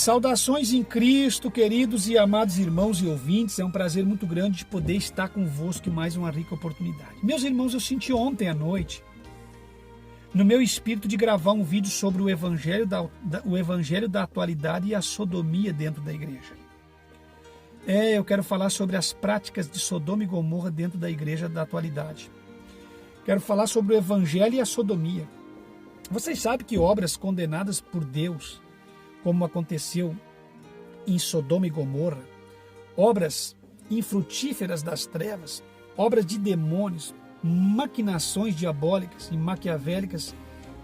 Saudações em Cristo, queridos e amados irmãos e ouvintes. É um prazer muito grande de poder estar convosco em mais uma rica oportunidade. Meus irmãos, eu senti ontem à noite, no meu espírito, de gravar um vídeo sobre o evangelho da atualidade e a sodomia dentro da igreja. Eu quero falar sobre as práticas de Sodoma e Gomorra dentro da igreja da atualidade. Quero falar sobre o evangelho e a sodomia. Vocês sabem que obras condenadas por Deus, como aconteceu em Sodoma e Gomorra, obras infrutíferas das trevas, obras de demônios, maquinações diabólicas e maquiavélicas,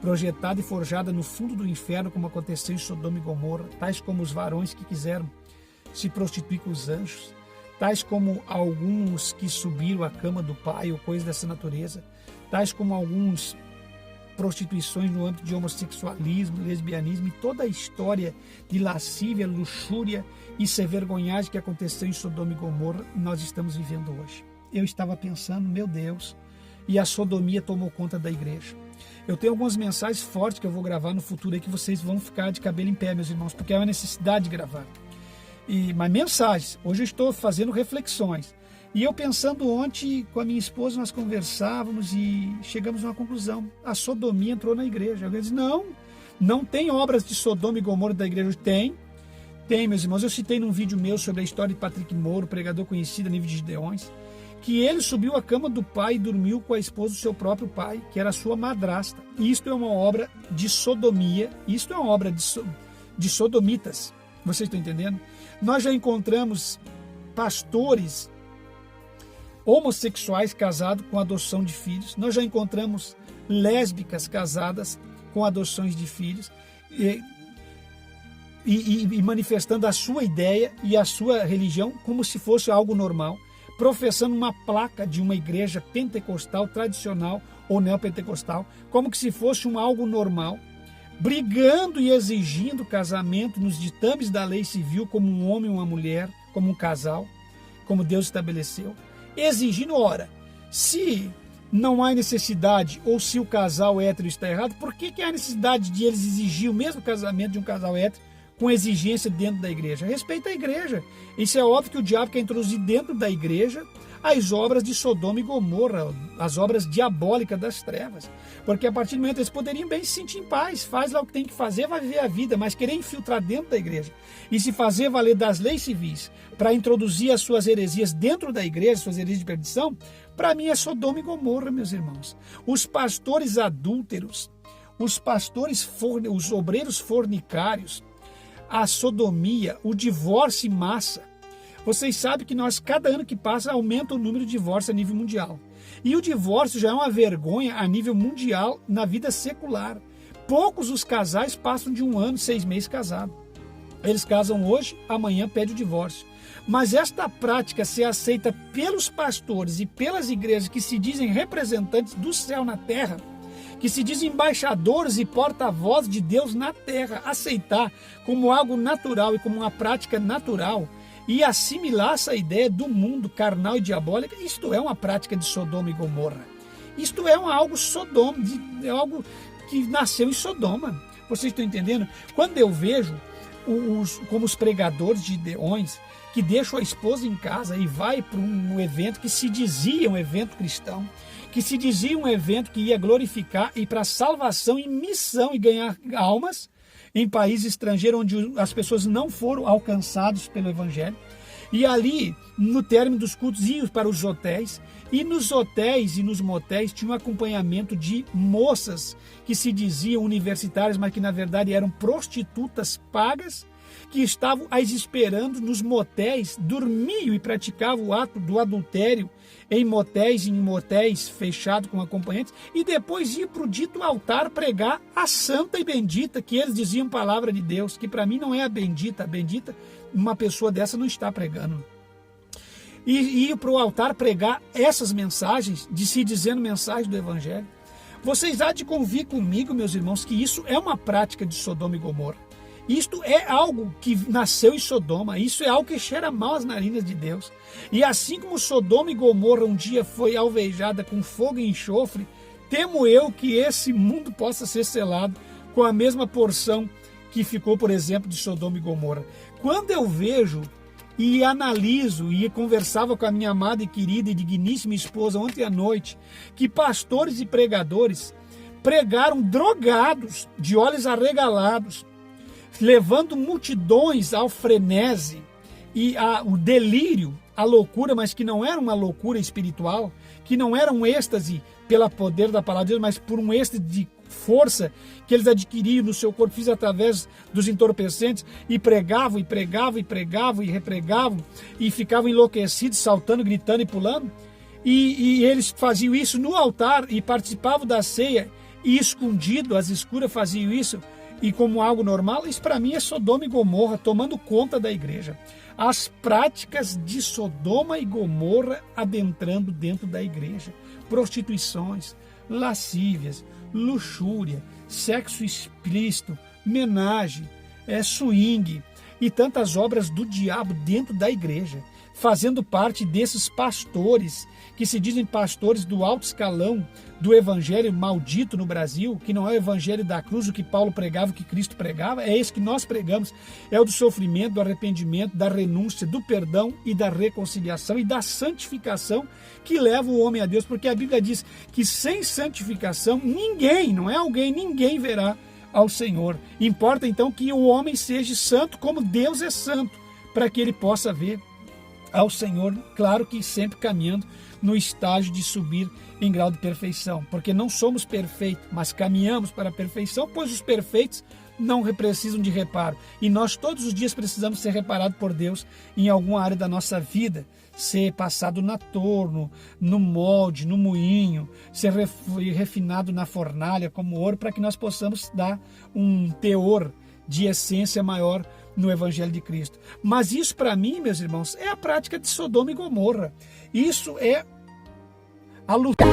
projetada e forjada no fundo do inferno, como aconteceu em Sodoma e Gomorra, tais como os varões que quiseram se prostituir com os anjos, tais como alguns que subiram à cama do pai ou coisas dessa natureza, tais como alguns prostituições no âmbito de homossexualismo, lesbianismo e toda a história de lascívia, luxúria e severgonhagem que aconteceu em Sodoma e Gomorra, nós estamos vivendo hoje. Eu estava pensando, meu Deus, e a sodomia tomou conta da igreja. Eu tenho algumas mensagens fortes que eu vou gravar no futuro aí que vocês vão ficar de cabelo em pé, meus irmãos, porque é uma necessidade de gravar. Mas mensagens, hoje eu estou fazendo reflexões. E eu pensando ontem com a minha esposa, nós conversávamos e chegamos a uma conclusão. A sodomia entrou na igreja. Eu disse, não tem obras de Sodoma e Gomorra da igreja. Tem, meus irmãos. Eu citei num vídeo meu sobre a história de Patrick Mouro, pregador conhecido a nível de Gideões, que ele subiu à cama do pai e dormiu com a esposa do seu próprio pai, que era a sua madrasta. Isto é uma obra de sodomia, isto é uma obra de sodomitas. Vocês estão entendendo? Nós já encontramos pastores homossexuais casados com adoção de filhos. Nós já encontramos lésbicas casadas com adoções de filhos e manifestando a sua ideia e a sua religião como se fosse algo normal, professando uma placa de uma igreja pentecostal tradicional ou neopentecostal, como que se fosse algo normal, brigando e exigindo casamento nos ditames da lei civil como um homem e uma mulher, como um casal, como Deus estabeleceu. Exigindo, ora, se não há necessidade ou se o casal hétero está errado, por que há necessidade de eles exigir o mesmo casamento de um casal hétero com exigência dentro da igreja? Respeita a igreja. Isso é óbvio que o diabo quer introduzir dentro da igreja as obras de Sodoma e Gomorra, as obras diabólicas das trevas. Porque a partir do momento eles poderiam bem se sentir em paz, faz lá o que tem que fazer, vai viver a vida, mas querer infiltrar dentro da igreja e se fazer valer das leis civis para introduzir as suas heresias dentro da igreja, suas heresias de perdição, para mim é Sodoma e Gomorra, meus irmãos. Os pastores adúlteros, os obreiros fornicários, a sodomia, o divórcio em massa. Vocês sabem que cada ano que passa, aumenta o número de divórcios a nível mundial. E o divórcio já é uma vergonha a nível mundial na vida secular. Poucos os casais passam de 1 ano, 6 meses casados. Eles casam hoje, amanhã pede o divórcio. Mas esta prática ser aceita pelos pastores e pelas igrejas que se dizem representantes do céu na terra, que se dizem embaixadores e porta-vozes de Deus na terra, aceitar como algo natural e como uma prática natural, e assimilar essa ideia do mundo carnal e diabólica, isto é uma prática de Sodoma e Gomorra. Isto é algo Sodoma, é algo que nasceu em Sodoma. Vocês estão entendendo? Quando eu vejo como os pregadores de Gideões, que deixam a esposa em casa e vai para um evento que se dizia um evento cristão, que se dizia um evento que ia glorificar e para salvação e missão e ganhar almas, em países estrangeiros onde as pessoas não foram alcançadas pelo evangelho, e ali, no término dos cultos, iam para os hotéis, e nos hotéis e nos motéis tinha um acompanhamento de moças que se diziam universitárias, mas que na verdade eram prostitutas pagas, que estavam as esperando nos motéis, dormiam e praticavam o ato do adultério em motéis fechados com acompanhantes, e depois iam para o dito altar pregar a santa e bendita, que eles diziam palavra de Deus, que para mim não é a bendita, uma pessoa dessa não está pregando. E iam para o altar pregar essas mensagens, de se dizendo mensagem do evangelho. Vocês há de convir comigo, meus irmãos, que isso é uma prática de Sodoma e Gomorra. Isto é algo que nasceu em Sodoma, isso é algo que cheira mal às narinas de Deus. E assim como Sodoma e Gomorra um dia foi alvejada com fogo e enxofre, temo eu que esse mundo possa ser selado com a mesma porção que ficou, por exemplo, de Sodoma e Gomorra. Quando eu vejo e analiso e conversava com a minha amada e querida e digníssima esposa ontem à noite, que pastores e pregadores pregaram drogados, de olhos arregalados, levando multidões ao frenesi e ao delírio, a loucura, mas que não era uma loucura espiritual, que não era um êxtase pelo poder da palavra de Deus, mas por um êxtase de força que eles adquiriam no seu corpo físico através dos entorpecentes, e pregavam, e pregavam, e pregavam, e repregavam, e ficavam enlouquecidos, saltando, gritando e pulando, e eles faziam isso no altar, e participavam da ceia, e escondido, às escuras faziam isso, e como algo normal. Isso para mim é Sodoma e Gomorra tomando conta da igreja. As práticas de Sodoma e Gomorra adentrando dentro da igreja. Prostituições, lascívias, luxúria, sexo explícito, menagem, swing e tantas obras do diabo dentro da igreja, fazendo parte desses pastores que se dizem pastores do alto escalão do evangelho maldito no Brasil, que não é o evangelho da cruz, o que Paulo pregava, o que Cristo pregava, é esse que nós pregamos, é o do sofrimento, do arrependimento, da renúncia, do perdão e da reconciliação e da santificação que leva o homem a Deus, porque a Bíblia diz que sem santificação ninguém, não é alguém, ninguém verá ao Senhor. Importa então que o homem seja santo como Deus é santo, para que ele possa ver ao Senhor, claro que sempre caminhando no estágio de subir em grau de perfeição, porque não somos perfeitos, mas caminhamos para a perfeição, pois os perfeitos não precisam de reparo, e nós todos os dias precisamos ser reparados por Deus em alguma área da nossa vida, ser passado na torno, no molde, no moinho, ser refinado na fornalha como ouro, para que nós possamos dar um teor de essência maior no Evangelho de Cristo. Mas isso para mim, meus irmãos, é a prática de Sodoma e Gomorra. Isso é a luta.